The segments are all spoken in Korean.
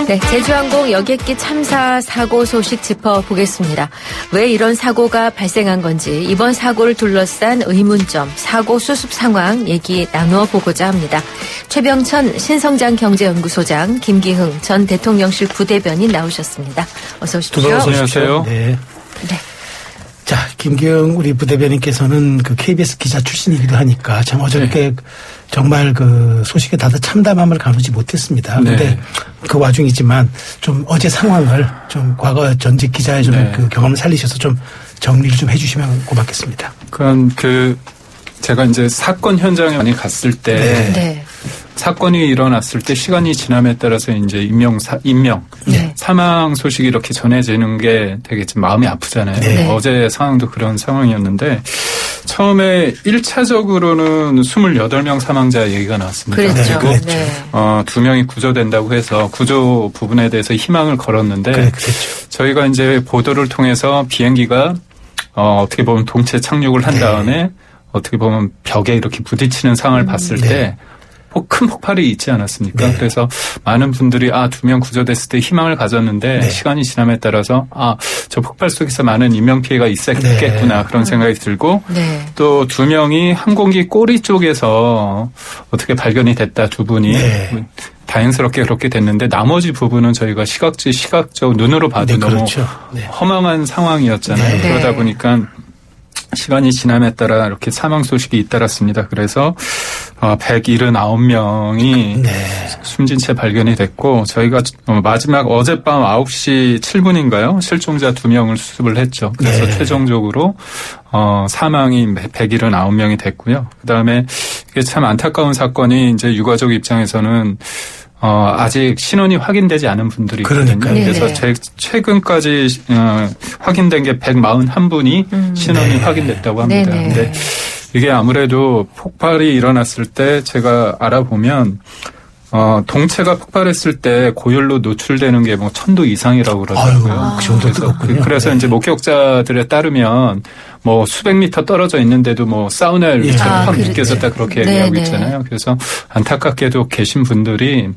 네, 제주항공 여객기 참사 사고 소식 짚어보겠습니다. 왜 이런 사고가 발생한 건지 이번 사고를 둘러싼 의문점, 사고 수습 상황 얘기 나누어 보고자 합니다. 최병천 신성장 경제연구소장, 김기흥 전 대통령실 부대변인 나오셨습니다. 어서 오십시오. 두 분 어서 오십시오. 네. 자, 김기흥 우리 부대변인께서는 그 KBS 기자 출신이기도 하니까 참 어저께 정말 그 소식에 다들 참담함을 가누지 못했습니다. 그런데 그 와중이지만 좀 어제 상황을 좀 과거 전직 기자의 좀 그 경험을 살리셔서 좀 정리를 좀 해주시면 고맙겠습니다. 그럼 제가 이제 사건 현장에 많이 갔을 때 사건이 일어났을 때 시간이 지남에 따라서 이제 인명, 사망 소식이 이렇게 전해지는 게 되게 좀 마음이 아프잖아요. 어제 상황도 그런 상황이었는데 처음에 1차적으로는 28명 사망자 얘기가 나왔습니다. 그랬죠. 그리고 2명이 구조된다고 해서 구조 부분에 대해서 희망을 걸었는데 저희가 이제 보도를 통해서 비행기가 어떻게 보면 동체 착륙을 한 다음에 어떻게 보면 벽에 이렇게 부딪히는 상황을 봤을 때 큰 폭발이 있지 않았습니까? 그래서 많은 분들이 2명 구조됐을 때 희망을 가졌는데 시간이 지남에 따라서 저 폭발 속에서 많은 인명피해가 있었겠구나 그런 생각이 들고 또 2명이 항공기 꼬리 쪽에서 어떻게 발견이 됐다, 2분이. 다행스럽게 그렇게 됐는데 나머지 부분은 저희가 시각적 눈으로 봐도 너무 허망한 상황이었잖아요. 그러다 보니까 시간이 지남에 따라 이렇게 사망 소식이 잇따랐습니다. 그래서 179명이 숨진 채 발견이 됐고 저희가 마지막 어젯밤 9시 7분인가요? 실종자 2명을 수습을 했죠. 그래서 최종적으로 사망이 179명이 됐고요. 그다음에 이게 참 안타까운 사건이 이제 유가족 입장에서는 아직 신원이 확인되지 않은 분들이 있거든요. 그래서 최근까지 확인된 게 141분이 신원이 확인됐다고 합니다. 근데 이게 아무래도 폭발이 일어났을 때 제가 알아보면 동체가 폭발했을 때 고열로 노출되는 게 뭐 1000도 이상이라고 그러더라고요. 그 정도 뜨겁군요. 그래서 이제 목격자들에 따르면 뭐 수백 미터 떨어져 있는데도 뭐 사우나처럼 확 느껴졌다 그렇게 얘기하고 있잖아요. 그래서 안타깝게도 계신 분들이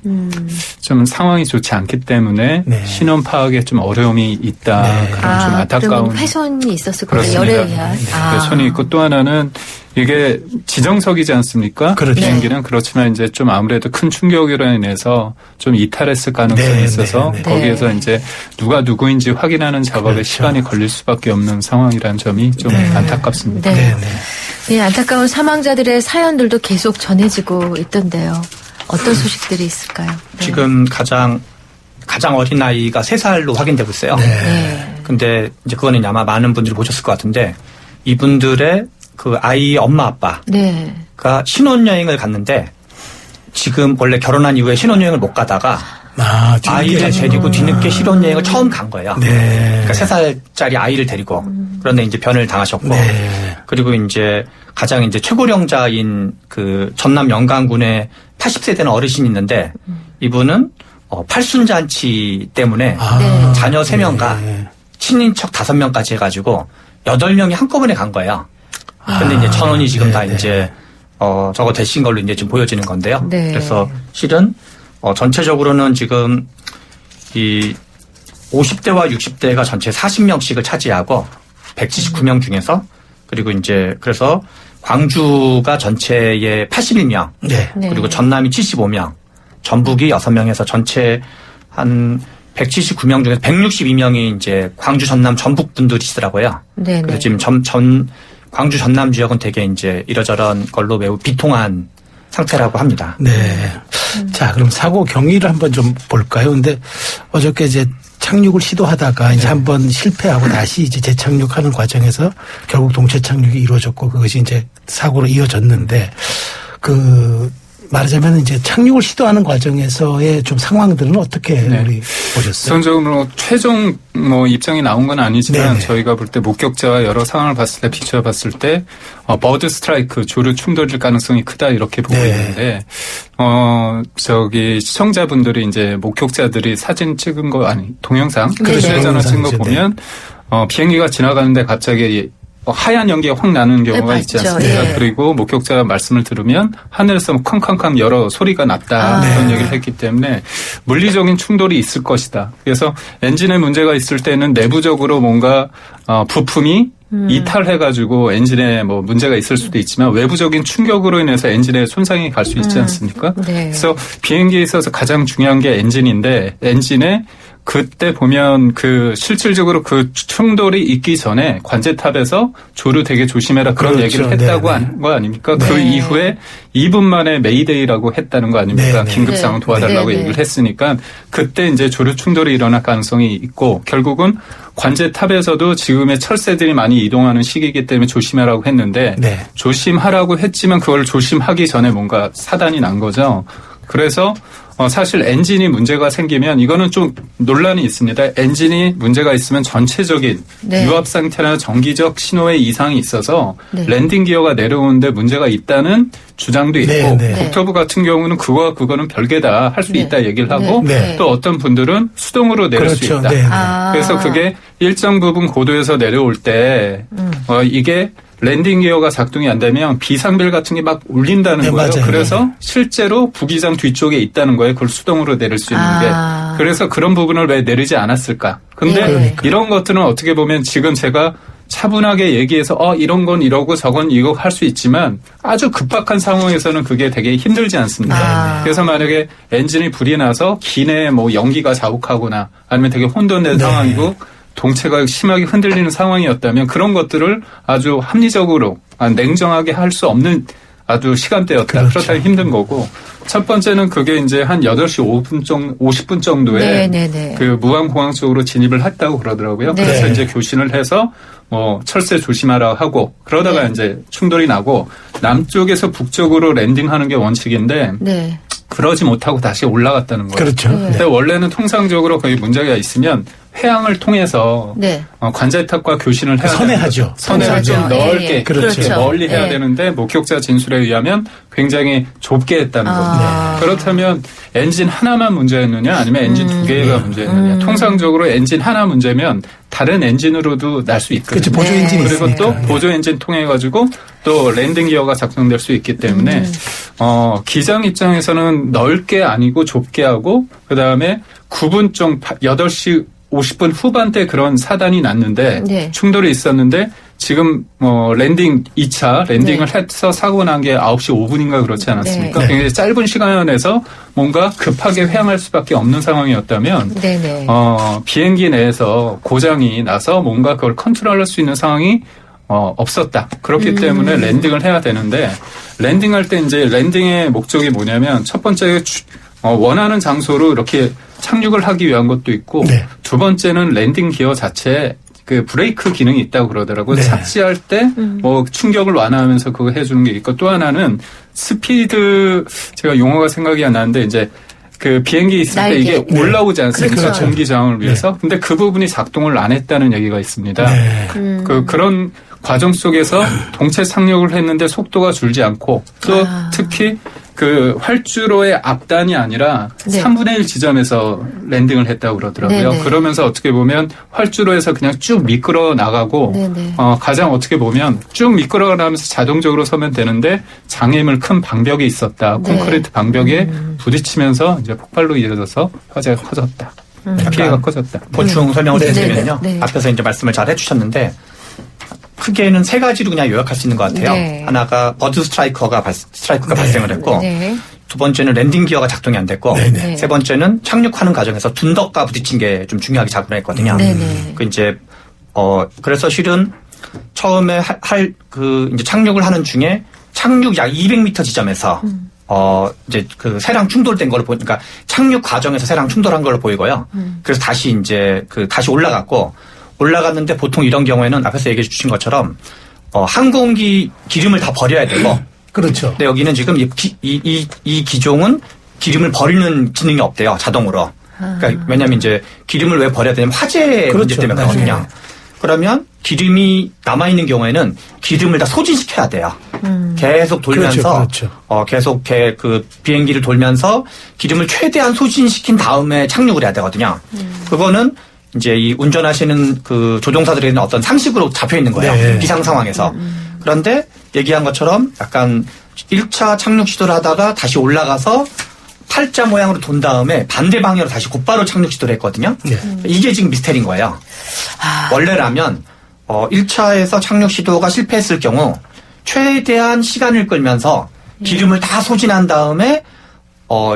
좀 상황이 좋지 않기 때문에 신원 파악에 좀 어려움이 있다. 그런 좀 안타까운. 훼손이 있었을 거예요. 열에 의한. 훼손이 있고 또 하나는 이게 지정석이지 않습니까? 비행기는 그렇지만 이제 좀 아무래도 큰 충격으로 인해서 좀 이탈했을 가능성이 있어서 거기에서 이제 누가 누구인지 확인하는 작업에 시간이 걸릴 수밖에 없는 상황이라는 점이 좀 안타깝습니다. 안타까운 사망자들의 사연들도 계속 전해지고 있던데요. 어떤 소식들이 있을까요? 지금 가장 어린 나이가 3살로 확인되고 있어요. 근데 이제 그거는 아마 많은 분들이 보셨을 것 같은데 이분들의 그 아이 엄마 아빠가 신혼여행을 갔는데 지금 원래 결혼한 이후에 신혼여행을 못 가다가 아이를 데리고 뒤늦게 신혼여행을 처음 간 거예요. 그러니까 3살짜리 아이를 데리고 그런데 이제 변을 당하셨고 그리고 이제 가장 이제 최고령자인 그 전남 영광군에 80세 되는 어르신이 있는데 이분은 팔순잔치 때문에 자녀 3명과 친인척 5명까지 해가지고 8명이 한꺼번에 간 거예요. 근데 이제 천원이 지금 다 이제 저거 되신 걸로 이제 지금 보여지는 건데요. 그래서 실은 전체적으로는 지금 이 50대와 60대가 전체 40명씩을 차지하고 179명 중에서 그리고 이제 그래서 광주가 전체의 81명 그리고 전남이 75명 전북이 6명에서 전체 한 179명 중에서 162명이 이제 광주 전남 전북 분들이시더라고요. 그래서 지금 광주 전남 지역은 되게 이제 이러저런 걸로 매우 비통한 상태라고 합니다. 자, 그럼 사고 경위를 한번 좀 볼까요? 근데 어저께 이제 착륙을 시도하다가 이제 한번 실패하고 다시 이제 재착륙하는 과정에서 결국 동체 착륙이 이루어졌고 그것이 이제 사고로 이어졌는데 말하자면 이제 착륙을 시도하는 과정에서의 좀 상황들은 어떻게 우리 보셨어요? 우선적으로 최종 입장이 나온 건 아니지만 저희가 볼 때 목격자와 여러 상황을 봤을 때 비춰 봤을 때 버드 스트라이크 조류 충돌일 가능성이 크다 이렇게 보고 있는데 시청자분들이 이제 목격자들이 사진 찍은 거 동영상 휴대전화 찍은 거 보면 비행기가 지나가는데 갑자기 하얀 연기가 확 나는 경우가 있지 않습니까? 예. 그리고 목격자 말씀을 들으면 하늘에서 쾅쾅쾅 여러 소리가 났다. 그런 얘기를 했기 때문에 물리적인 충돌이 있을 것이다. 그래서 엔진에 문제가 있을 때는 내부적으로 뭔가 부품이 이탈해가지고 엔진에 뭐 문제가 있을 수도 있지만 외부적인 충격으로 인해서 엔진에 손상이 갈 수 있지 않습니까? 네. 그래서 비행기에 있어서 가장 중요한 게 엔진인데 엔진에 그때 보면 그 실질적으로 그 충돌이 있기 전에 관제탑에서 조류 되게 조심해라 그런 그렇죠. 얘기를 했다고 한 거 아닙니까? 그 이후에 2분 만에 메이데이라고 했다는 거 아닙니까? 긴급 상황 도와달라고 얘기를 했으니까 그때 이제 조류 충돌이 일어날 가능성이 있고 결국은 관제탑에서도 지금의 철새들이 많이 이동하는 시기이기 때문에 조심하라고 했는데 조심하라고 했지만 그걸 조심하기 전에 뭔가 사단이 난 거죠. 그래서 사실 엔진이 문제가 생기면 이거는 좀 논란이 있습니다. 엔진이 문제가 있으면 전체적인 유압 상태나 정기적 신호에 이상이 있어서 랜딩 기어가 내려오는데 문제가 있다는 주장도 있고 국토부 같은 경우는 그거는 별개다 할 수 있다 얘기를 하고 또 어떤 분들은 수동으로 내릴 수 있다. 그래서 그게 일정 부분 고도에서 내려올 때 이게 랜딩 기어가 작동이 안 되면 비상벨 같은 게 막 울린다는 거예요. 맞아요. 그래서 실제로 부기장 뒤쪽에 있다는 거예요. 그걸 수동으로 내릴 수 있는 게. 그래서 그런 부분을 왜 내리지 않았을까. 근데 이런 것들은 어떻게 보면 지금 제가 차분하게 얘기해서 이런 건 이러고 저건 이거 할 수 있지만 아주 급박한 상황에서는 그게 되게 힘들지 않습니까? 그래서 만약에 엔진이 불이 나서 기내에 뭐 연기가 자욱하거나 아니면 되게 혼돈된 상황이고 동체가 심하게 흔들리는 상황이었다면 그런 것들을 아주 합리적으로 냉정하게 할 수 없는 아주 시간대였다. 그렇다면 힘든 거고 첫 번째는 그게 이제 한 8시 50분 정도에 그 무안공항 쪽으로 진입을 했다고 그러더라고요. 그래서 이제 교신을 해서 뭐 철새 조심하라 하고 그러다가 이제 충돌이 나고 남쪽에서 북쪽으로 랜딩하는 게 원칙인데 그러지 못하고 다시 올라갔다는 거예요. 그렇죠. 근데 원래는 통상적으로 거의 문제가 있으면 회항을 통해서 관제탑과 교신을 해야 선회하죠. 선회를 좀 넓게 그렇죠. 멀리 해야 되는데 목격자 진술에 의하면 굉장히 좁게 했다는 겁니다. 그렇다면 엔진 하나만 문제였느냐 아니면 엔진 두 개가 문제였느냐. 통상적으로 엔진 하나 문제면 다른 엔진으로도 날 수 있거든요. 그렇죠. 보조 엔진이 그리고 있으니까. 또 보조 엔진 통해 가지고 또 랜딩 기어가 작동될 수 있기 때문에 기장 입장에서는 넓게 아니고 좁게 하고 그다음에 9분쯤 8시 50분 후반대 그런 사단이 났는데 충돌이 있었는데 지금 랜딩 2차 랜딩을 해서 사고 난 게 9시 5분인가 그렇지 않았습니까? 굉장히 짧은 시간에서 뭔가 급하게 회항할 수밖에 없는 상황이었다면 비행기 내에서 고장이 나서 뭔가 그걸 컨트롤할 수 있는 상황이 없었다. 그렇기 때문에 랜딩을 해야 되는데 랜딩할 때 이제 랜딩의 목적이 뭐냐면 첫 번째 원하는 장소로 이렇게 착륙을 하기 위한 것도 있고 두 번째는 랜딩 기어 자체에 그 브레이크 기능이 있다고 그러더라고요. 착지할 때 뭐 충격을 완화하면서 그거 해주는 게 있고 또 하나는 스피드 제가 용어가 생각이 안 나는데 이제 그 비행기 있을 때 이게 올라오지 않습니까? 공기 저항을 위해서. 근데 그 부분이 작동을 안 했다는 얘기가 있습니다. 그런 과정 속에서 동체 착륙을 했는데 속도가 줄지 않고 또 특히 그 활주로의 앞단이 아니라 3분의 1 지점에서 랜딩을 했다고 그러더라고요. 그러면서 어떻게 보면 활주로에서 그냥 쭉 미끄러 나가고 가장 어떻게 보면 쭉 미끄러 나가면서 자동적으로 서면 되는데 장애물 큰 방벽이 있었다. 콘크리트 방벽에 부딪히면서 이제 폭발로 이어져서 화재가 커졌다. 피해가 커졌다. 보충 설명을 드리면요. 앞에서 이제 말씀을 잘 해주셨는데 크게는 세 가지로 그냥 요약할 수 있는 것 같아요. 하나가 버드 스트라이크가 발생을 했고 두 번째는 랜딩 기어가 작동이 안 됐고 세 번째는 착륙하는 과정에서 둔덕과 부딪힌 게 좀 중요하게 작용했거든요. 그 이제 그래서 실은 처음에 이제 착륙을 하는 중에 착륙 약 200m 지점에서 이제 그 새랑 충돌된 걸 보니까 착륙 과정에서 새랑 충돌한 걸로 보이고요. 그래서 다시 이제 다시 올라갔는데 보통 이런 경우에는 앞에서 얘기해 주신 것처럼 항공기 기름을 다 버려야 되고 그렇죠. 근데 여기는 지금 이 기종은 기름을 버리는 기능이 없대요. 자동으로. 그러니까 왜냐하면 이제 기름을 왜 버려야 되냐면 화재 문제 때문에 그렇거든요. 그러면 기름이 남아있는 경우에는 기름을 다 소진시켜야 돼요. 계속 돌면서 계속 그 비행기를 돌면서 기름을 최대한 소진시킨 다음에 착륙을 해야 되거든요. 그거는 이제 이 운전하시는 그 조종사들에는 어떤 상식으로 잡혀 있는 거예요. 네. 비상 상황에서. 그런데 얘기한 것처럼 약간 1차 착륙 시도를 하다가 다시 올라가서 팔자 모양으로 돈 다음에 반대 방향으로 다시 곧바로 착륙 시도를 했거든요. 네. 이게 지금 미스터리인 거예요. 원래라면 1차에서 착륙 시도가 실패했을 경우 최대한 시간을 끌면서 기름을 다 소진한 다음에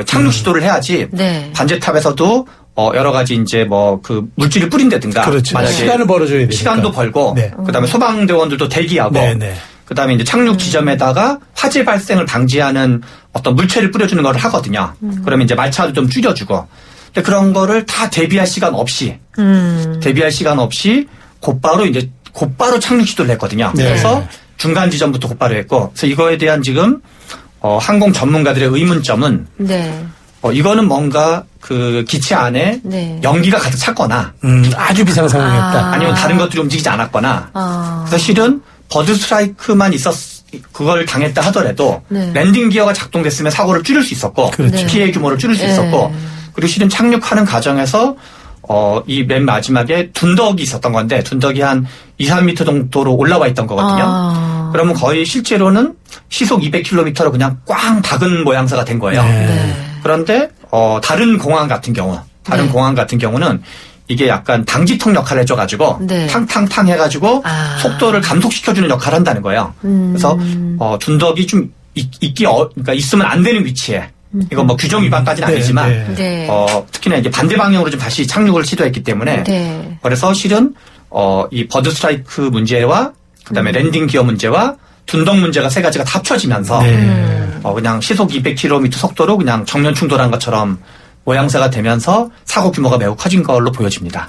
착륙 시도를 해야지. 네. 반제탑에서도 여러 가지 이제 뭐 그 물질을 뿌린다든가. 그렇죠. 만약에 시간을 벌어줘야 되니까. 시간도 벌고. 네. 그다음에 소방대원들도 대기하고. 네, 네. 그다음에 이제 착륙 지점에다가 화재 발생을 방지하는 어떤 물체를 뿌려주는 걸 하거든요. 그러면 이제 말차도 좀 줄여주고. 근데 그런 거를 다 대비할 시간 없이. 곧바로 착륙 시도를 했거든요. 네. 그래서 중간 지점부터 곧바로 했고. 그래서 이거에 대한 지금 항공 전문가들의 의문점은. 네. 이거는 뭔가 그 기체 안에 네. 연기가 가득 찼거나 아주 비상 상황이었다. 아니면 다른 것들이 움직이지 않았거나 그래서 실은 버드 스트라이크만 그걸 당했다 하더라도 네. 랜딩 기어가 작동됐으면 사고를 줄일 수 있었고 그렇죠. 피해 규모를 줄일 수 있었고 그리고 실은 착륙하는 과정에서 이 맨 마지막에 둔덕이 있었던 건데 둔덕이 한 2, 3m 정도로 올라와 있던 거거든요. 그러면 거의 실제로는 시속 200km로 그냥 꽝 박은 모양새가 된 거예요. 네. 그런데 다른 공항 같은 경우는 이게 약간 방지턱 역할을 해줘가지고 네. 탕탕탕 해가지고 속도를 감속시켜주는 역할을 한다는 거예요. 그래서 둔덕이 좀 그러니까 있으면 안 되는 위치에 이건 뭐 규정 위반까지는 아니지만 네. 특히나 이게 반대 방향으로 좀 다시 착륙을 시도했기 때문에 네. 그래서 실은 이 버드 스트라이크 문제와 그다음에 랜딩 기어 문제와 둔덕 문제가 세 가지가 다 합쳐지면서 그냥 시속 200km 속도로 그냥 정면 충돌한 것처럼 모양새가 되면서 사고 규모가 매우 커진 걸로 보여집니다.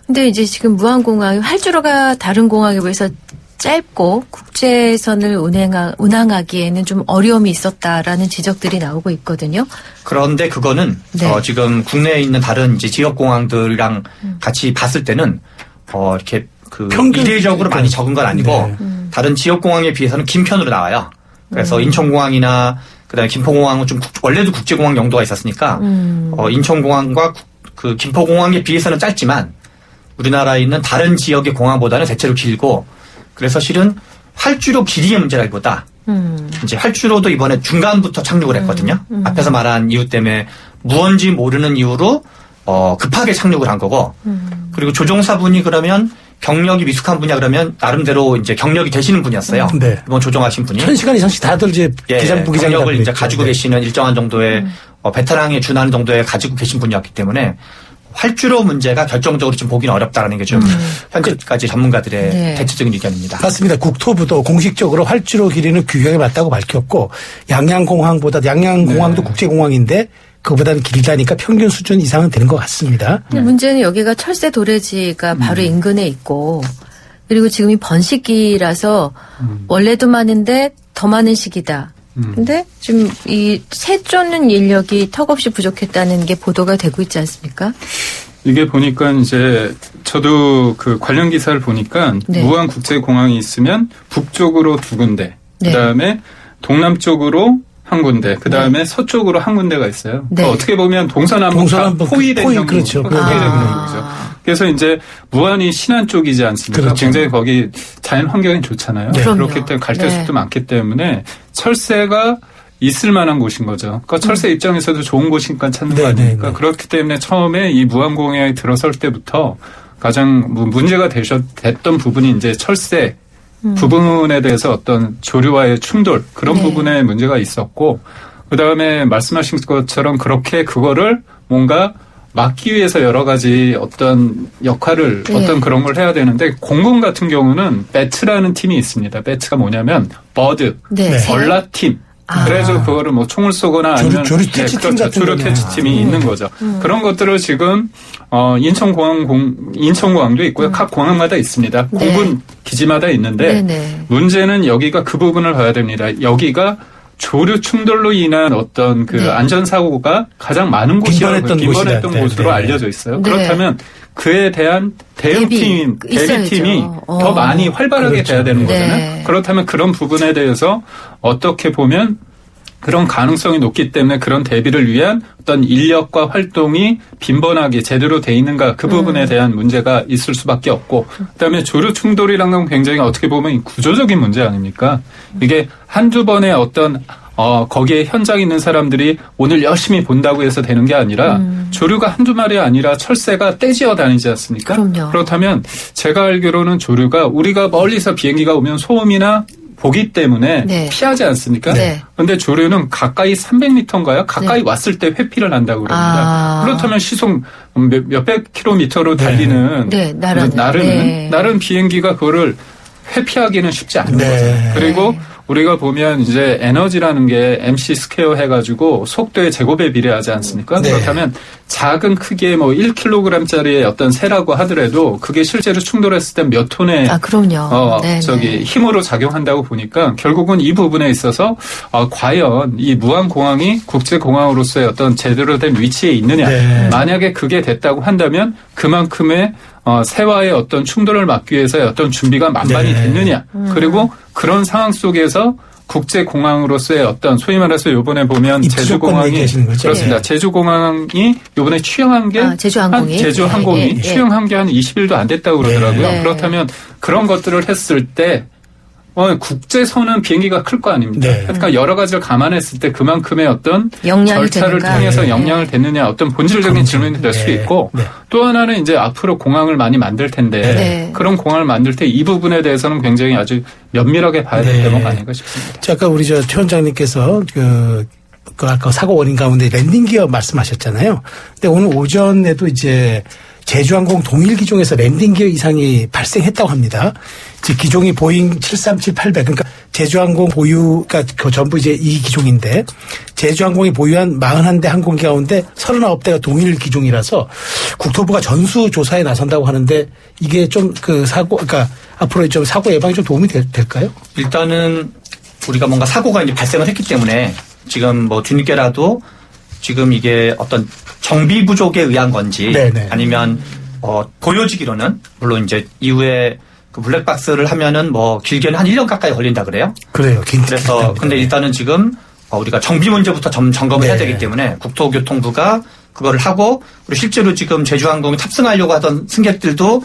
근데 이제 지금 무안공항이 활주로가 다른 공항에 비해서 짧고 국제선을 운항하기에는 좀 어려움이 있었다라는 지적들이 나오고 있거든요. 그런데 그거는 네. 지금 국내에 있는 다른 이제 지역 공항들이랑 같이 봤을 때는 이렇게 그 이례적으로 많이 적은 건 아니고 다른 지역 공항에 비해서는 긴 편으로 나와요. 그래서 인천공항이나 그다음에 김포공항은 좀 원래도 국제공항 용도가 있었으니까 인천공항과 그 김포공항에 비해서는 짧지만 우리나라에 있는 다른 지역의 공항보다는 대체로 길고 그래서 실은 활주로 길이의 문제라기보다 이제 활주로도 이번에 중간부터 착륙을 했거든요. 앞에서 말한 이유 때문에 무언지 모르는 이유로 급하게 착륙을 한 거고 그리고 조종사분이 그러면 경력이 미숙한 분이야 그러면 나름대로 이제 경력이 되시는 분이었어요. 네. 이번 조종하신 분이 1,000시간 이상씩 다들 이제 기장 부기장 경력을 이제 가지고 계시는 일정한 정도의 베테랑에 준하는 정도에 가지고 계신 분이었기 때문에 활주로 문제가 결정적으로 좀 보기는 어렵다라는 게 좀 현재까지 전문가들의 네. 대체적인 의견입니다. 맞습니다. 국토부도 공식적으로 활주로 길이는 규격에 맞다고 밝혔고 양양공항도 네. 국제공항인데 그거보다는 길다니까 평균 수준 이상은 되는 것 같습니다. 문제는 여기가 철새 도래지가 바로 인근에 있고 그리고 지금이 번식기라서 원래도 많은데 더 많은 시기다. 근데 지금 이 새 쫓는 인력이 턱없이 부족했다는 게 보도가 되고 있지 않습니까? 이게 보니까 이제 저도 그 관련 기사를 보니까 네. 무안국제공항이 있으면 북쪽으로 2군데, 네. 그다음에 동남쪽으로 1군데, 그다음에 네. 서쪽으로 1군데가 있어요. 네. 그러니까 어떻게 보면 동서남북 포위된 형국. 그렇죠. 포위된 형국이죠. 그래서 이제 무안이 신안 쪽이지 않습니까? 그렇죠. 굉장히 거기 자연 환경이 좋잖아요. 네. 그렇기 때문에 갈대숲도 네. 많기 때문에 철새가 있을 만한 곳인 거죠. 그러니까 철새 입장에서도 좋은 곳이니까 찾는 거 아닙니까? 그렇기 때문에 처음에 이 무안공항에 들어설 때부터 가장 문제가 됐던 부분이 이제 철새 부분에 대해서 어떤 조류와의 충돌 그런 네. 부분에 문제가 있었고 그다음에 말씀하신 것처럼 그렇게 그거를 뭔가 막기 위해서 여러 가지 어떤 역할을 네. 어떤 그런 걸 해야 되는데 공군 같은 경우는 배트라는 팀이 있습니다. 배트가 뭐냐면 버드, 네. 벌라팀. 그래서 그거를 뭐 총을 쏘거나 아니면 조류 퇴치팀 같은 조류 퇴치팀이 있는 거죠. 그런 것들을 지금 인천공항도 있고요. 각 공항마다 있습니다. 네. 공군 기지마다 있는데 네네. 문제는 여기가 그 부분을 봐야 됩니다. 여기가 조류 충돌로 인한 어떤 그 네. 안전사고가 가장 많은 곳이라고 빈번했던 곳으로 알려져 있어요. 네. 그렇다면 그에 대한 대비팀이 더 많이 활발하게 그렇죠. 돼야 되는 거잖아요. 네. 그렇다면 그런 부분에 대해서 어떻게 보면 그런 가능성이 높기 때문에 그런 대비를 위한 어떤 인력과 활동이 빈번하게 제대로 돼 있는가 그 부분에 대한 문제가 있을 수밖에 없고 그다음에 조류 충돌이란 건 굉장히 어떻게 보면 구조적인 문제 아닙니까? 이게 한두 번의 어떤 거기에 현장에 있는 사람들이 오늘 열심히 본다고 해서 되는 게 아니라 조류가 한두 마리 아니라 철새가 떼지어 다니지 않습니까? 그럼요. 그렇다면 제가 알기로는 조류가 우리가 멀리서 비행기가 오면 소음이나 보기 때문에 네. 피하지 않습니까? 그런데 네. 조류는 가까이 300m인가요? 가까이 네. 왔을 때 회피를 한다고 그럽니다. 그렇다면 시속 몇백 킬로미터로 달리는 네. 나른 비행기가 그거를 회피하기는 쉽지 않은 네. 거죠. 그리고 우리가 보면 이제 에너지라는 게 MC 스퀘어 해가지고 속도의 제곱에 비례하지 않습니까? 네. 그렇다면 작은 크기의 뭐 1kg짜리의 어떤 새라고 하더라도 그게 실제로 충돌했을 때 몇 톤의 그럼요. 힘으로 작용한다고 보니까 결국은 이 부분에 있어서 과연 이 무안공항이 국제공항으로서의 어떤 제대로 된 위치에 있느냐. 네. 만약에 그게 됐다고 한다면 그만큼의 새와의 어떤 충돌을 막기 위해서의 어떤 준비가 만반이 됐느냐. 그리고 그런 상황 속에서 국제공항으로서의 어떤 소위 말해서 요번에 보면 제주공항이 그렇습니다. 네. 제주공항이 요번에 취항한 게 제주항공이 취항한 게 한 20일도 안 됐다고 그러더라고요. 네. 그렇다면 그런 것들을 했을 때 국제선은 비행기가 클 거 아닙니까? 네. 그러니까 여러 가지를 감안했을 때 그만큼의 어떤 역량이 절차를 되는가? 통해서 네. 역량을 댔느냐 어떤 본질적인 질문이 될 수 있고 또 하나는 이제 앞으로 공항을 많이 만들 텐데 그런 공항을 만들 때 이 부분에 대해서는 굉장히 아주 면밀하게 봐야 될 대목가 아닌가 싶습니다. 아까 우리 최 원장님께서 아까 사고 원인 가운데 랜딩 기어 말씀하셨잖아요. 근데 오늘 오전에도 이제 제주항공 동일 기종에서 랜딩 기어 이상이 발생했다고 합니다. 즉 기종이 보잉 737-800 그러니까 제주항공 보유가 전부 이제 이 기종인데 제주항공이 보유한 41대 항공기 가운데 39대가 동일 기종이라서 국토부가 전수 조사에 나선다고 하는데 이게 좀 그러니까 앞으로 좀 사고 예방에 좀 도움이 될까요? 일단은 우리가 뭔가 사고가 이제 발생을 했기 때문에 지금 뭐 뒤늦게라도 지금 이게 어떤 정비 부족에 의한 건지 네네. 아니면 보여지기로는 물론 이제 이후에 그 블랙박스를 하면은 뭐 길게는 한 1년 가까이 걸린다 그래요. 그래요. 그래서 근데 일단은 지금 우리가 정비 문제부터 점검을 해야 되기 때문에 국토교통부가 그거를 하고 그리고 실제로 지금 제주항공에 탑승하려고 하던 승객들도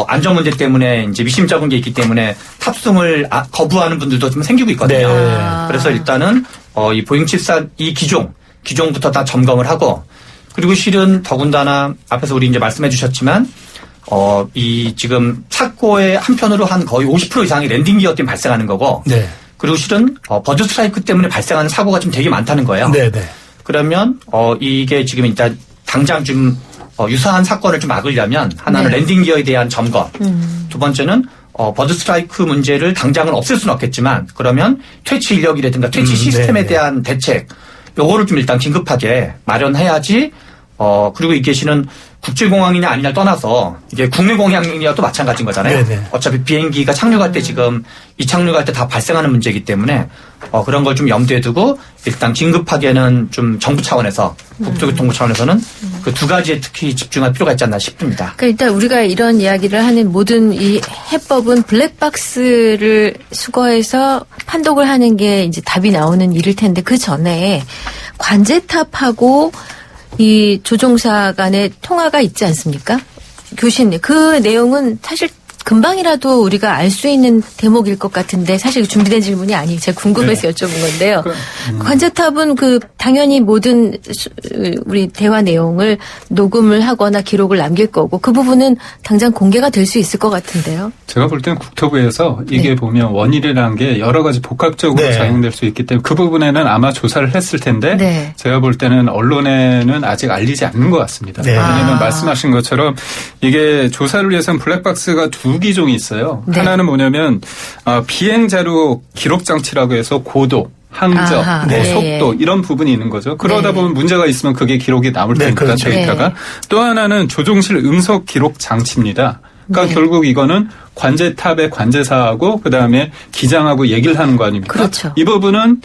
안전 문제 때문에 이제 미심쩍은 게 있기 때문에 탑승을 거부하는 분들도 좀 생기고 있거든요. 그래서 일단은 이 보잉 742 이 기종부터 다 점검을 하고 그리고 실은 더군다나 앞에서 우리 이제 말씀해 주셨지만 이 지금 사고의 한편으로 한 거의 50% 이상이 랜딩 기어 때문에 발생하는 거고 그리고 실은 버드 스트라이크 때문에 발생하는 사고가 좀 되게 많다는 거예요. 그러면 이게 지금 일단 당장 좀 유사한 사건을 좀 막으려면 하나는 랜딩 기어에 대한 점검, 두 번째는 버드 스트라이크 문제를 당장은 없앨 수는 없겠지만 그러면 퇴치 인력이라든가 퇴치 시스템에 대한 대책 요거를 좀 일단 긴급하게 마련해야지 그리고 이게 실은 국제공항이냐 아니냐를 떠나서 이게 국내공항이냐도 마찬가지인 거잖아요. 어차피 비행기가 착륙할 때 지금 이착륙할 때 다 발생하는 문제이기 때문에 그런 걸 좀 염두에 두고 일단 긴급하게는 좀 정부 차원에서 국토교통부 차원에서는 그 두 가지에 특히 집중할 필요가 있지 않나 싶습니다. 그러니까 일단 우리가 이런 이야기를 하는 모든 이 해법은 블랙박스를 수거해서 판독을 하는 게 이제 답이 나오는 일일 텐데 그 전에 관제탑하고 이 조종사 간의 통화가 있지 않습니까? 교수님, 그 내용은 사실 금방이라도 우리가 알 수 있는 대목일 것 같은데 사실 준비된 질문이 아니에요. 제가 궁금해서 여쭤본 건데요. 관제탑은 당연히 모든 우리 대화 내용을 녹음을 하거나 기록을 남길 거고 그 부분은 당장 공개가 될 수 있을 것 같은데요. 제가 볼 때는 국토부에서 이게 보면 원인이라는 게 여러 가지 복합적으로 작용될 수 있기 때문에 그 부분에는 아마 조사를 했을 텐데 제가 볼 때는 언론에는 아직 알리지 않는 것 같습니다. 왜냐하면 말씀하신 것처럼 이게 조사를 위해서는 블랙박스가 두 기종이 있어요. 하나는 뭐냐면 비행 자료 기록 장치라고 해서 고도, 항적, 속도 이런 부분이 있는 거죠. 그러다 보면 문제가 있으면 그게 기록이 남을 테니까 데이터가. 또 하나는 조종실 응석 기록 장치입니다. 그러니까 결국 이거는 관제탑의 관제사하고 그다음에 기장하고 얘기를 하는 거 아닙니까? 그렇죠. 이 부분은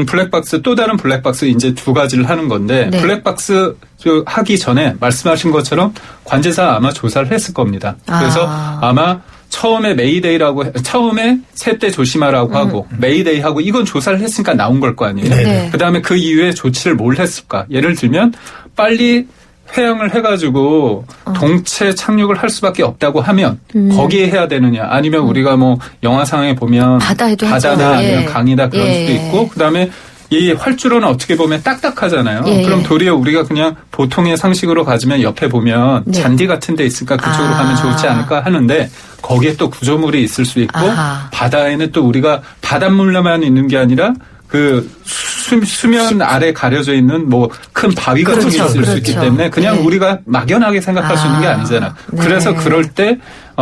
블랙박스 또 다른 블랙박스 이제 두 가지를 하는 건데 블랙박스 하기 전에 말씀하신 것처럼 관제사 아마 조사를 했을 겁니다. 그래서 아마 처음에 처음에 세대 조심하라고 하고 메이데이 하고 이건 조사를 했으니까 나온 걸 거 아니에요. 네. 그다음에 그 이후에 조치를 뭘 했을까? 예를 들면 빨리 회항을 해가지고 동체 착륙을 할 수밖에 없다고 하면 거기에 해야 되느냐? 아니면 우리가 뭐 영화상에 보면 바다나 아니면 강이다 그런 수도 있고 그다음에 이 활주로는 어떻게 보면 딱딱하잖아요. 그럼 도리어 우리가 그냥 보통의 상식으로 가지면 옆에 보면 잔디 같은 데 있으니까 그쪽으로 가면 좋지 않을까 하는데 거기에 또 구조물이 있을 수 있고 바다에는 또 우리가 바닷물만 있는 게 아니라 그 수면 아래 가려져 있는 뭐 큰 바위 같은 게 있을 수 있기 때문에 그냥 우리가 막연하게 생각할 수 있는 게 아니잖아요. 그래서 그럴 때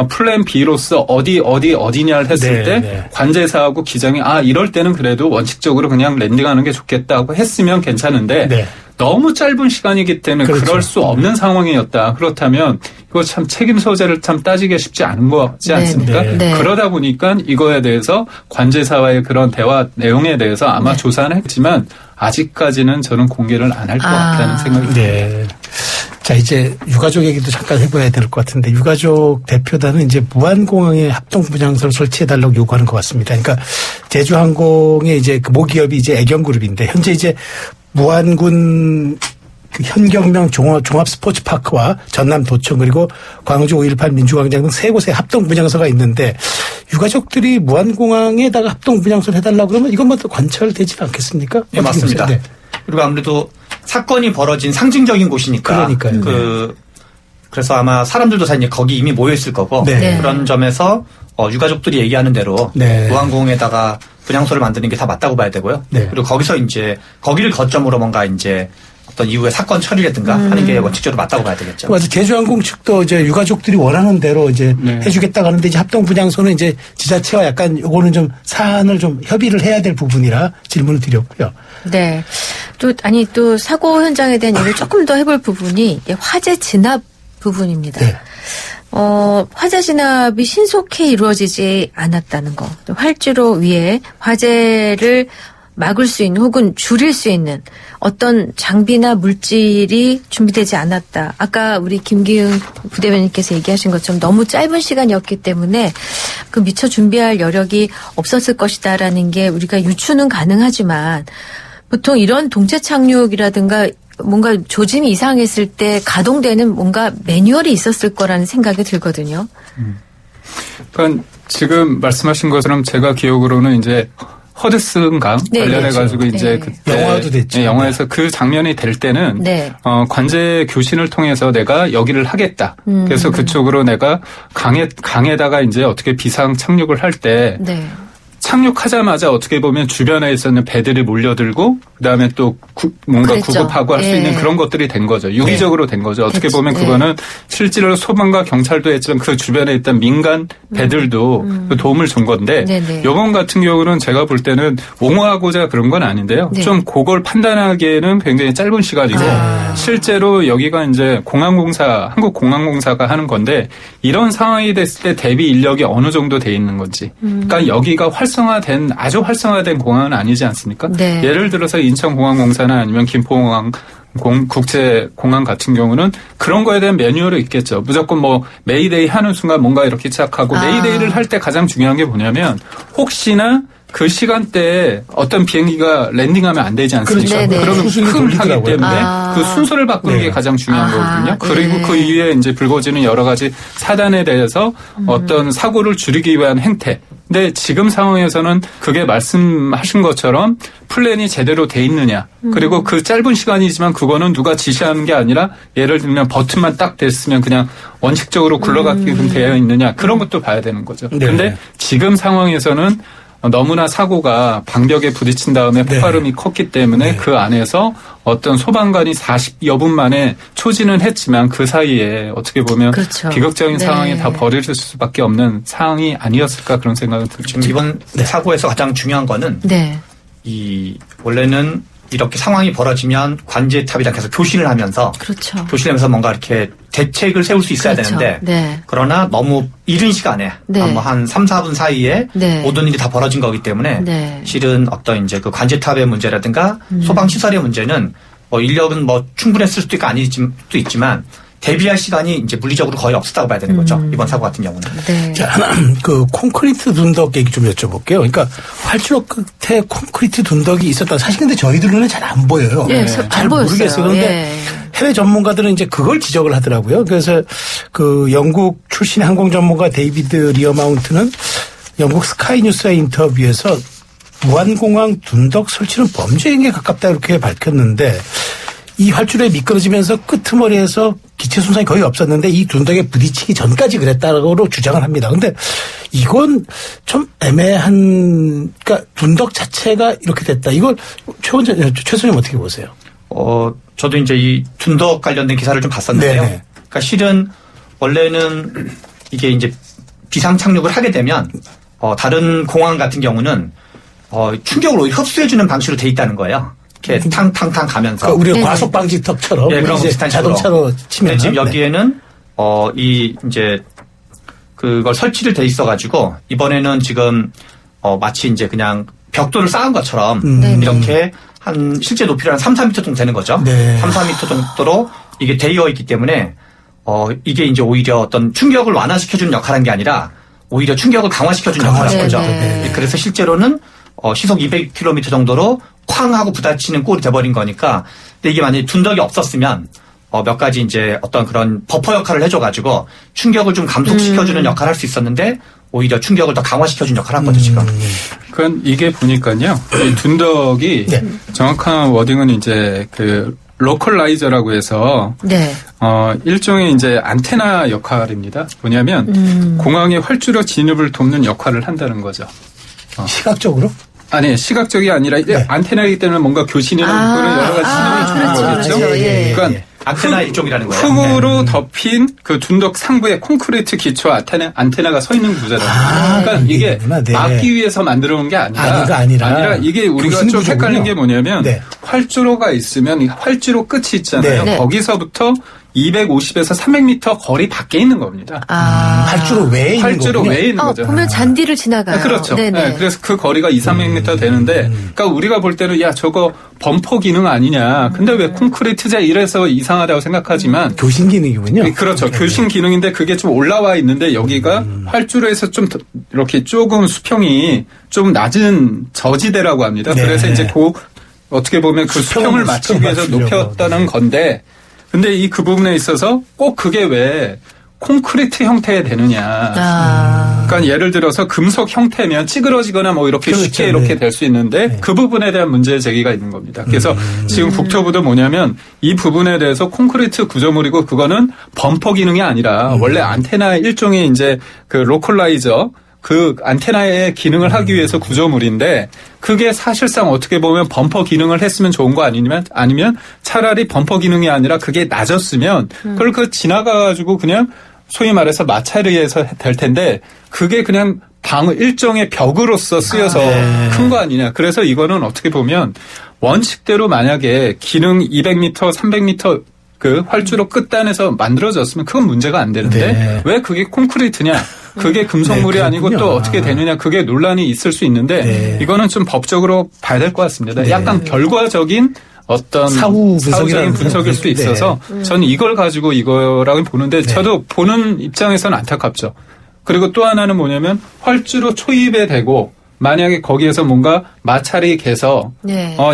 플랜 B로서 어디냐를 했을 때 관제사하고 기장이 이럴 때는 그래도 원칙적으로 그냥 랜딩하는 게 좋겠다고 했으면 괜찮은데 너무 짧은 시간이기 때문에 그럴 수 없는 상황이었다. 그렇다면 이거 참 책임 소재를 참 따지기 쉽지 않은 거지 않습니까? 그러다 보니까 이거에 대해서 관제사와의 그런 대화 내용에 대해서 아마 조사는 했지만 아직까지는 저는 공개를 안 할 것 같다는 생각이 듭니다. 자, 이제 유가족 얘기도 잠깐 해봐야 될 것 같은데 유가족 대표단은 이제 무안공항에 합동분향소를 설치해달라고 요구하는 것 같습니다. 그러니까 제주항공의 이제 그 모기업이 이제 애경그룹인데 현재 이제 무안군 현경명 종합스포츠파크와 전남도청 그리고 광주 5.18 민주광장 등 세 곳에 합동분향소가 있는데 유가족들이 무안공항에다가 합동분향소를 해달라고 그러면 이건 뭐 또 관철되지 않겠습니까? 네, 맞습니다. 그리고 아무래도 사건이 벌어진 상징적인 곳이니까. 그러니까요. 그래서 아마 사람들도 다 이제 거기 이미 모여 있을 거고 그런 점에서 유가족들이 얘기하는 대로 무안공항에다가 분향소를 만드는 게 다 맞다고 봐야 되고요. 그리고 거기서 이제 거기를 거점으로 뭔가 이제 어떤 이후에 사건 처리라든가 하는 게 원칙적으로 맞다고 봐야 되겠죠. 맞아. 제주항공 측도 이제 유가족들이 원하는 대로 이제 해주겠다고 하는데 이제 합동분향소는 이제 지자체와 약간 요거는 좀 사안을 좀 협의를 해야 될 부분이라 질문을 드렸고요. 네. 또 사고 현장에 대한 얘기를 조금 더 해볼 부분이 화재 진압 부분입니다. 화재 진압이 신속히 이루어지지 않았다는 거. 활주로 위에 화재를 막을 수 있는 혹은 줄일 수 있는 어떤 장비나 물질이 준비되지 않았다. 아까 우리 김기흥 부대변인께서 얘기하신 것처럼 너무 짧은 시간이었기 때문에 그 미처 준비할 여력이 없었을 것이다라는 게 우리가 유추는 가능하지만 보통 이런 동체 착륙이라든가 뭔가 조짐이 이상했을 때 가동되는 뭔가 매뉴얼이 있었을 거라는 생각이 들거든요. 그러니까 지금 말씀하신 것처럼 제가 기억으로는 이제 허드슨강 관련해가지고 이제 그때 영화도 됐죠. 영화에서 그 장면이 될 때는 관제 교신을 통해서 내가 여기를 하겠다. 그래서 그쪽으로 내가 강에다가 이제 어떻게 비상 착륙을 할 때 착륙하자마자 어떻게 보면 주변에 있었는 배들이 몰려들고 그다음에 또 뭔가 구급하고 할 수 있는 그런 것들이 된 거죠. 유기적으로 된 거죠. 어떻게 보면 그거는 실제로 소방과 경찰도 했지만 그 주변에 있던 민간 배들도 그 도움을 준 건데 이번 같은 경우는 제가 볼 때는 옹호하고자 그런 건 아닌데요. 좀 그걸 판단하기에는 굉장히 짧은 시간이고 실제로 여기가 이제 한국공항공사가 하는 건데 이런 상황이 됐을 때 대비 인력이 어느 정도 돼 있는 건지. 그러니까 여기가 아주 활성화된 공항은 아니지 않습니까? 예를 들어서 인천공항공사나 아니면 김포공항 국제공항 같은 경우는 그런 거에 대한 매뉴얼이 있겠죠. 무조건 뭐 메이데이 하는 순간 뭔가 이렇게 시작하고 메이데이를 할 때 가장 중요한 게 뭐냐면 혹시나 그 시간대에 어떤 비행기가 랜딩하면 안 되지 않습니까? 그러면 큰 하기 때문에 그 순서를 바꾸는 게 가장 중요한 거거든요. 그리고 그 이후에 이제 불거지는 여러 가지 사단에 대해서 어떤 사고를 줄이기 위한 행태. 근데 지금 상황에서는 그게 말씀하신 것처럼 플랜이 제대로 돼 있느냐. 그리고 그 짧은 시간이지만 그거는 누가 지시하는 게 아니라 예를 들면 버튼만 딱 됐으면 그냥 원칙적으로 굴러가게끔 되어 있느냐. 그런 것도 봐야 되는 거죠. 근데 지금 상황에서는 너무나 사고가 방벽에 부딪힌 다음에 폭발음이 컸기 때문에 그 안에서 어떤 소방관이 40여 분 만에 초진은 했지만 그 사이에 어떻게 보면 비극적인 상황이 다 벌어질 수밖에 없는 상황이 아니었을까 그런 생각은 들죠. 이번 사고에서 가장 중요한 거는 원래는 이렇게 상황이 벌어지면 관제탑이랑 계속 교신을 하면서 교신하면서 뭔가 이렇게 대책을 세울 수 있어야 되는데 그러나 너무 이른 시간에 한 3, 4분 사이에 모든 일이 다 벌어진 거기 때문에 실은 어떤 이제 그 관제탑의 문제라든가 소방 시설의 문제는 인력은 뭐 충분했을 수도 있고 아닐 수도 있지만 대비할 시간이 이제 물리적으로 거의 없었다고 봐야 되는 거죠. 이번 사고 같은 경우는. 네. 자, 하나, 콘크리트 둔덕 얘기 좀 여쭤볼게요. 그러니까 활주로 끝에 콘크리트 둔덕이 있었다. 사실 근데 저희들 눈에 잘 안 보여요. 네, 잘 모르겠어요. 그런데 예. 해외 전문가들은 이제 그걸 지적을 하더라고요. 그래서 영국 출신 항공 전문가 데이비드 리어마운트는 영국 스카이 뉴스의 인터뷰에서 무안공항 둔덕 설치는 범죄 행위에 가깝다 이렇게 밝혔는데 이 활주로에 미끄러지면서 끄트머리에서 기체 손상이 거의 없었는데 이 둔덕에 부딪히기 전까지 그랬다고 주장을 합니다. 그런데 이건 좀 애매한, 그러니까 둔덕 자체가 이렇게 됐다. 이걸 최 소장님 어떻게 보세요? 저도 이제 이 둔덕 관련된 기사를 좀 봤었는데요. 네네. 그러니까 실은 원래는 이게 이제 비상 착륙을 하게 되면 다른 공항 같은 경우는 충격을 흡수해주는 방식으로 돼 있다는 거예요. 이렇게 탕탕탕 가면서. 그러니까 우리가 과속 방지턱처럼. 네, 그런 비슷한 식으로. 자동차로 치면. 지금 여기에는 이제 그걸 설치를 돼 있어가지고 이번에는 지금 마치 이제 그냥 벽돌을 쌓은 것처럼 이렇게 한 실제 높이가 한 3, 4m 정도 되는 거죠. 네. 3, 4m 정도로 이게 되어 있기 때문에 이게 이제 오히려 어떤 충격을 완화시켜주는 역할한 게 아니라 오히려 충격을 강화시켜주는 역할을 한 거죠. 네. 그래서 실제로는 시속 200km 정도로 쾅 하고 부딪히는 꼴이 돼버린 거니까. 근데 이게 만약에 둔덕이 없었으면 몇 가지 이제 어떤 그런 버퍼 역할을 해줘가지고 충격을 좀 감속시켜주는 역할을 할 수 있었는데 오히려 충격을 더 강화시켜주는 역할을 한 거죠 지금. 그건 이게 보니까요. 이 둔덕이 네. 정확한 워딩은 이제 로컬라이저라고 해서 네. 일종의 이제 안테나 역할입니다. 뭐냐면 공항의 활주로 진입을 돕는 역할을 한다는 거죠. 시각적으로? 아니, 시각적이 아니라 네. 안테나이기 때문에 뭔가 교신이나 그런 여러 가지 신호를 주는 그렇죠. 거겠죠. 예. 그러니까 안테나 일종이라는 거예요. 흙으로 덮인 그 둔덕 상부에 콘크리트 기초 안테나가 서 있는 구조다. 그러니까 이게 네. 막기 위해서 만들어 놓은 게 아니라 이게 우리가 좀 구조군요. 헷갈린 게 뭐냐면 네. 활주로가 있으면 이 활주로 끝이 있잖아요. 네. 거기서부터 250에서 300m 거리 밖에 있는 겁니다. 활주로 외에 있는 활주로 거군요. 외에 있는 거죠. 보면 잔디를 지나가요. 그렇죠. 네네. 네, 그래서 그 거리가 2, 300m 되는데, 그러니까 우리가 볼 때는 야 저거 범퍼 기능 아니냐. 근데 왜 콘크리트자 이래서 이상하다고 생각하지만 교신 기능이군요. 그렇죠. 교신 기능인데 그게 좀 올라와 있는데 여기가 활주로에서 좀 이렇게 조금 수평이 좀 낮은 저지대라고 합니다. 네. 그래서 이제 어떻게 보면 그 수평을 맞추기 위해서 높였다는 건데, 근데 그 부분에 있어서 꼭 그게 왜 콘크리트 형태에 되느냐. 그러니까 예를 들어서 금속 형태면 찌그러지거나 뭐 이렇게 그렇죠. 쉽게 이렇게 네. 될 수 있는데 네. 그 부분에 대한 문제 제기가 있는 겁니다. 그래서 지금 국토부도 뭐냐면 이 부분에 대해서 콘크리트 구조물이고 그거는 범퍼 기능이 아니라 원래 안테나의 일종의 이제 그 로컬라이저 그 안테나의 기능을 하기 위해서 구조물인데 그게 사실상 어떻게 보면 범퍼 기능을 했으면 좋은 거 아니면 차라리 범퍼 기능이 아니라 그게 낮았으면 그걸 지나가가지고 그냥 소위 말해서 마찰해서 될 텐데 그게 그냥 일종의 벽으로서 쓰여서 큰 거 아니냐. 그래서 이거는 어떻게 보면 원칙대로 만약에 기능 200m, 300m 그 활주로 끝단에서 만들어졌으면 그건 문제가 안 되는데 네. 왜 그게 콘크리트냐? 그게 금속물이 네, 아니고 또 어떻게 되느냐? 그게 논란이 있을 수 있는데 네. 이거는 좀 법적으로 봐야 될 것 같습니다. 네. 약간 결과적인 어떤 사후적인 분석일 수 있어서 저는 이걸 가지고 이거라고 보는데 저도 보는 입장에서는 안타깝죠. 그리고 또 하나는 뭐냐면 활주로 초입에 대고 만약에 거기에서 뭔가 마찰이 개서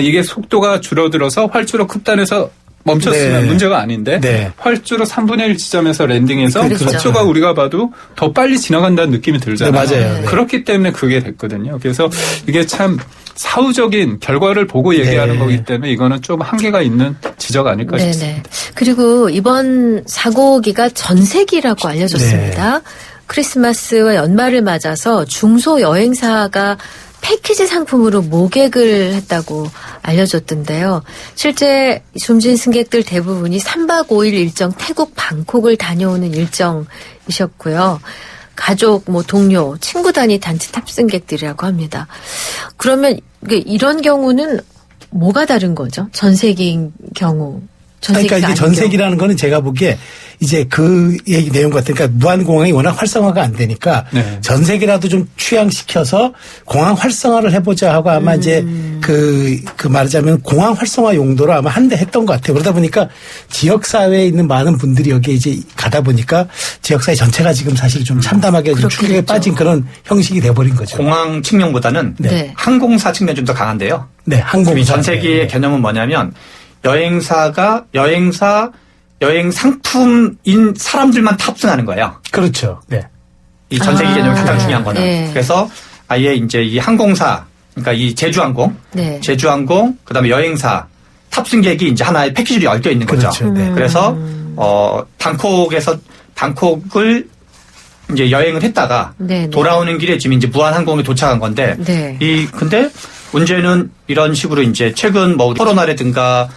이게 속도가 줄어들어서 활주로 끝단에서 멈췄으면 문제가 아닌데 활주로 3분의 1 지점에서 랜딩해서 속도가 우리가 봐도 더 빨리 지나간다는 느낌이 들잖아요. 네, 맞아요. 그렇기 때문에 그게 됐거든요. 그래서 이게 참 사후적인 결과를 보고 얘기하는 거기 때문에 이거는 좀 한계가 있는 지적 아닐까 싶습니다. 그리고 이번 사고기가 전세기라고 알려졌습니다. 크리스마스와 연말을 맞아서 중소여행사가 패키지 상품으로 모객을 했다고 알려졌던데요. 실제 숨진 승객들 대부분이 3박 5일 일정 태국 방콕을 다녀오는 일정이셨고요. 가족, 동료, 친구 단위 단체 탑승객들이라고 합니다. 그러면 이런 경우는 뭐가 다른 거죠? 전세기인 경우처럼? 그러니까 이제 전세기라는 거는 제가 보기에 이제 그 얘기 내용 같은 그러니까 무한공항이 워낙 활성화가 안 되니까 네. 전세기라도 좀 취향시켜서 공항 활성화를 해보자 하고 아마 이제 그 말하자면 공항 활성화 용도로 아마 한 대 했던 것 같아요. 그러다 보니까 지역사회에 있는 많은 분들이 여기에 이제 가다 보니까 지역사회 전체가 지금 사실 좀 참담하게 좀 충격에 빠진 그런 형식이 돼버린 거죠. 공항 측면보다는 네. 항공사 측면이 좀 더 강한데요. 네, 항공사. 전세기의 네. 개념은 뭐냐면 여행사가 여행 상품인 사람들만 탑승하는 거예요. 그렇죠. 네. 이 전세기 개념이 가장 중요한 거는. 네. 그래서 아예 이제 이 항공사, 그러니까 이 제주항공, 네. 제주항공, 그다음에 여행사 탑승객이 이제 하나의 패키지로 엮여 있는 거죠. 그렇죠. 네. 그래서 방콕을 이제 여행을 했다가 네네. 돌아오는 길에 지금 이제 무한항공에 도착한 건데 네. 근데 문제는 이런 식으로 이제 최근 뭐 코로나라든가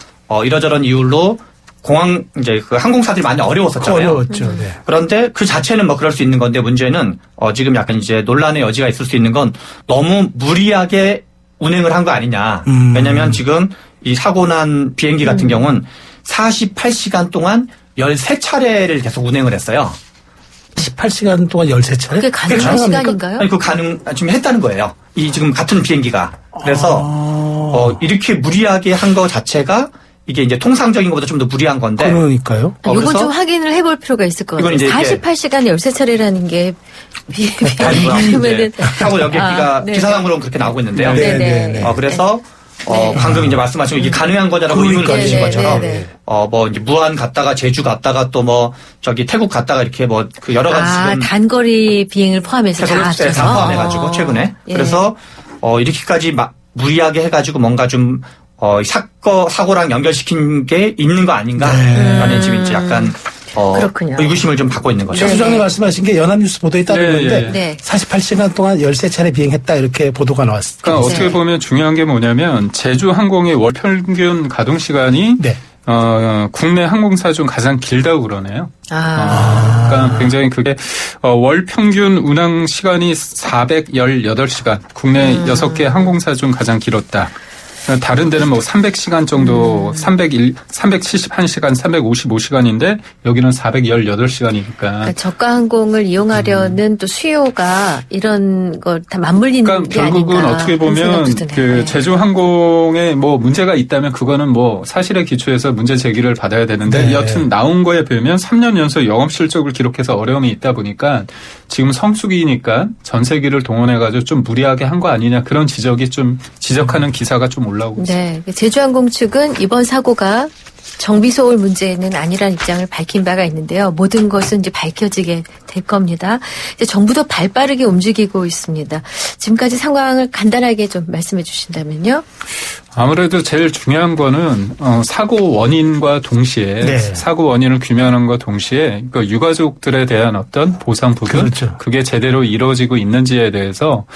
이러저런 이유로 공항 이제 그 항공사들이 많이 어려웠었잖아요. 어려웠죠. 네. 그런데 그 자체는 뭐 그럴 수 있는 건데 문제는 지금 약간 이제 논란의 여지가 있을 수 있는 건 너무 무리하게 운행을 한 거 아니냐. 왜냐하면 지금 이 사고 난 비행기 같은 경우는 48시간 동안 13차례를 계속 운행을 했어요. 18시간 동안 13차례? 그게 가능한 시간인가요? 아니, 지금 했다는 거예요. 이 지금 같은 비행기가. 그래서, 이렇게 무리하게 한 거 자체가 이게 이제 통상적인 것보다 좀 더 무리한 건데. 그러니까요. 이건 좀 확인을 해볼 필요가 있을 것 같아요. 48시간에 13차례라는 게. 그러면은. 사고 여객기가 기사상으로 그렇게 나오고 있는데요. 네네. 그래서. 방금 이제 말씀하신 이게 가능한 거냐라고 의문을 가지신 것처럼, 뭐 이제 무안 갔다가 제주 갔다가 또 뭐 저기 태국 갔다가 이렇게 뭐 그 여러 가지 지금 단거리 비행을 포함해서 다 포함해가지고 최근에 그래서 이렇게까지 무리하게 해가지고 뭔가 좀 사고랑 연결시킨 게 있는 거 아닌가라는 지금 이제 약간. 그렇군요. 의구심을 좀 갖고 있는 거죠. 최 수장님 말씀하신 게 연합뉴스 보도에 따르는데 48시간 동안 13차례 비행했다 이렇게 보도가 나왔습니다. 그러니까 어떻게 보면 중요한 게 뭐냐면 제주항공의 월 평균 가동 시간이 국내 항공사 중 가장 길다고 그러네요. 그러니까 굉장히 그게 월 평균 운항 시간이 418시간, 국내 6개 항공사 중 가장 길었다. 다른 데는 뭐 300시간 정도, 371시간, 355시간인데 여기는 418시간이니까. 그러니까 저가 항공을 이용하려는 또 수요가 이런 걸 다 맞물리는 그러니까 게 결국은 아닌가. 어떻게 보면 그 제주항공에 뭐 문제가 있다면 그거는 뭐 사실에 기초해서 문제 제기를 받아야 되는데 여튼 나온 거에 비하면 3년 연속 영업 실적을 기록해서 어려움이 있다 보니까 지금 성수기니까 전세기를 동원해가지고 좀 무리하게 한 거 아니냐 그런 지적하는 기사가 좀 올라오고 있습니다. 네, 제주항공 측은 이번 사고가 정비 소홀 문제는 아니라는 입장을 밝힌 바가 있는데요. 모든 것은 이제 밝혀지게 될 겁니다. 이제 정부도 발빠르게 움직이고 있습니다. 지금까지 상황을 간단하게 좀 말씀해 주신다면요. 아무래도 제일 중요한 거는 사고 원인과 동시에 사고 원인을 규명하는 것과 동시에 그 유가족들에 대한 어떤 보상 부분 그게 제대로 이루어지고 있는지에 대해서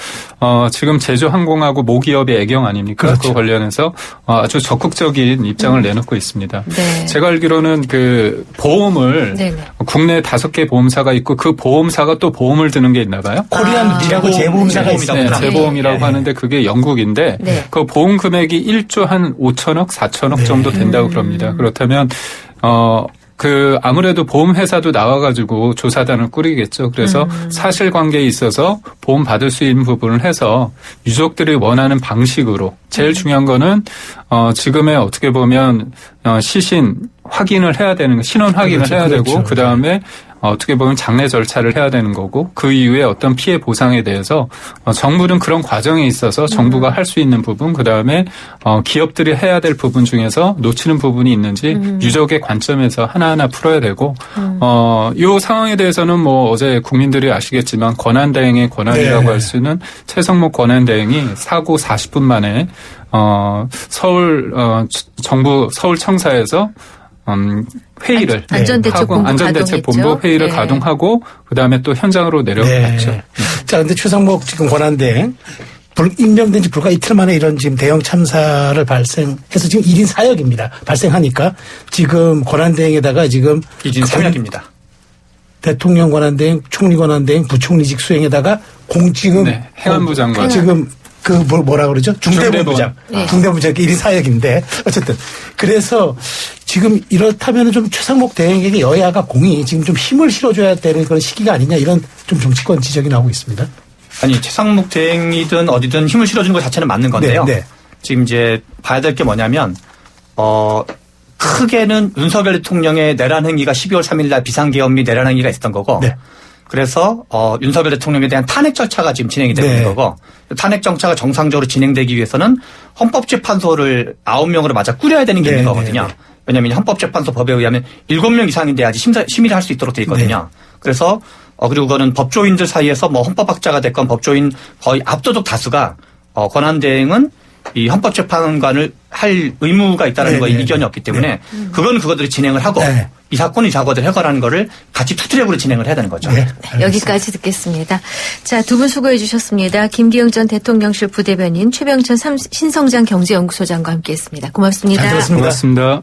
지금 제주항공하고 모기업의 애경 아닙니까? 그 관련해서 아주 적극적인 입장을 내놓고 있습니다. 제가 알기로는 그 보험을 국내 5개 보험사가 있고 그 보험사가 또 보험을 드는 게 있나 봐요. 코리안이라고 재보험사가 있습니다. 재보험이라고 하는데 그게 영국인데 그 보험 금액이 1조 한 5천억, 4천억 정도 된다고 그럽니다. 그렇다면 그 아무래도 보험회사도 나와가지고 조사단을 꾸리겠죠. 그래서 사실관계에 있어서 보험 받을 수 있는 부분을 해서 유족들이 원하는 방식으로 제일 중요한 거는 지금의 어떻게 보면 시신 확인을 해야 되는 신원 확인을 해야 되고 그 다음에 어떻게 보면 장례 절차를 해야 되는 거고 그 이후에 어떤 피해 보상에 대해서 정부는 그런 과정에 있어서 정부가 할 수 있는 부분 그다음에 기업들이 해야 될 부분 중에서 놓치는 부분이 있는지 유족의 관점에서 하나하나 풀어야 되고 이 상황에 대해서는 뭐 어제 국민들이 아시겠지만 권한대행의 권한이라고 할 수 있는 최성목 권한대행이 사고 40분 만에 정부 서울청사에서 회의를 안전대책본부 회의를 가동하고 그다음에 또 현장으로 내려갔죠. 자, 근데 최성목 지금 권한대행 임명된 지 불과 이틀 만에 이런 지금 대형 참사를 발생해서 지금 1인 4역입니다. 발생하니까 지금 권한대행에다가 지금 1인 3역입니다. 대통령 권한대행, 총리 권한대행, 부총리직 수행에다가 지금 행안부 장관 지금 뭐라 그러죠? 중대본부장. 네. 중대본부장 1인 사역인데 어쨌든 그래서 지금 이렇다면 좀 최상목 대행에게 여야가 공이 지금 좀 힘을 실어줘야 되는 그런 시기가 아니냐 이런 좀 정치권 지적이 나오고 있습니다. 아니 최상목 대행이든 어디든 힘을 실어주는 것 자체는 맞는 건데요. 네. 지금 이제 봐야 될 게 뭐냐면 크게는 윤석열 대통령의 내란 행위가 12월 3일 날 비상계엄 및 내란 행위가 있었던 거고 네. 그래서 윤석열 대통령에 대한 탄핵 절차가 지금 진행이 되고 있는 거고 탄핵 절차가 정상적으로 진행되기 위해서는 헌법재판소를 9명으로 맞아 꾸려야 되는 게 있는 거거든요. 왜냐하면 헌법재판소 법에 의하면 7명 이상이 돼야지 심의를 할 수 있도록 돼 있거든요. 그래서 그리고 그거는 법조인들 사이에서 뭐 헌법학자가 됐건 법조인 거의 압도적 다수가 권한대행은 이 헌법재판관을 할 의무가 있다는 거에 이견이 없기 때문에 그건 그것들이 진행을 하고 이 사건이 사고들 해결하는 거를 같이 투트랙으로 진행을 해야 되는 거죠. 네, 여기까지 듣겠습니다. 자, 두 분 수고해 주셨습니다. 김기영 전 대통령실 부대변인 최병천 신성장 경제연구소장과 함께했습니다. 고맙습니다. 잘 들었습니다. 고맙습니다.